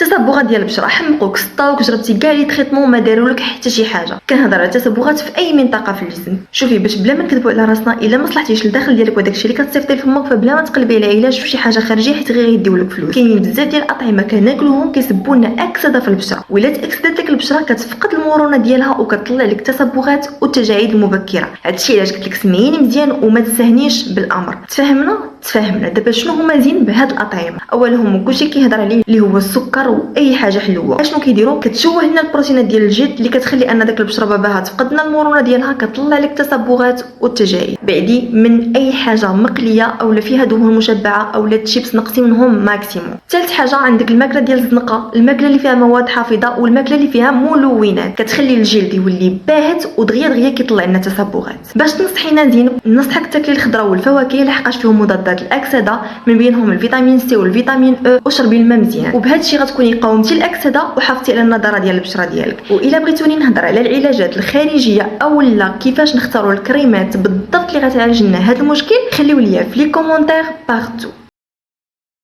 تصبغات ديال البشره حمقوك سطاوك جربتي كاع لي تريتمون ما دارولك حتى شي حاجه. كنهضر على تصبغات في اي منطقه في الجسم. شوفي باش بلا ما نكذبوا على راسنا الا ما صلحتيش لداخل ديالك وداكشي اللي كتصيفطي لفمك فبلا ما تقلبي على علاج في شي حاجه خارجيه حيت غير يديو لك فلوس. كاينين بزاف ديال الاطعمه كناكلوهم كيسببوا لنا اكسده في البشره، ولا تاكسدت لك البشره كتفقد المرونه ديالها وكتطلع لك تصبغات والتجاعيد المبكره. هادشي علاش قلت لك سمعيني مزيان وما تستهنيش بالامر. تفهمنا دابا شنو هما زين بهاد الاطعمه. اولهم كلشي كيهضر عليه اللي هو السكر واي حاجه حلوه. اشنو كيديروا؟ كتشوه لنا البروتينات ديال الجلد اللي كتخلي ان داك البشره باباها تفقدنا المرونه ديالها، كطلع لك تصبغات والتجاعيد. بعدي من اي حاجه مقليه او فيها دهون مشبعه او الشيبس نقصي منهم ماكسيموم. ثالث حاجه عندك الماكله ديال الزنقه، الماكله اللي فيها مواد حافظه والماكله اللي فيها ملونات كتخلي الجلد يولي باهت ودغيا كيطلع لنا تصبغات. باش تنصحينا زين ننصحك تاكلي الخضره والفواكه لحقاش فيهم مضادات الاكسده من بينهم الفيتامين سي والفيتامين او، وشربي الماء مزيان. وبهذا الشيء غتكوني قاومتي الاكسده وحافظتي على النضاره ديال البشره ديالك. والا بغيتوني نهضر على العلاجات الخارجيه او لا كيفاش نختاروا الكريمات بالضبط اللي غتعالج لنا هذا المشكل، خليو ليا في لي كومونتير بارتو.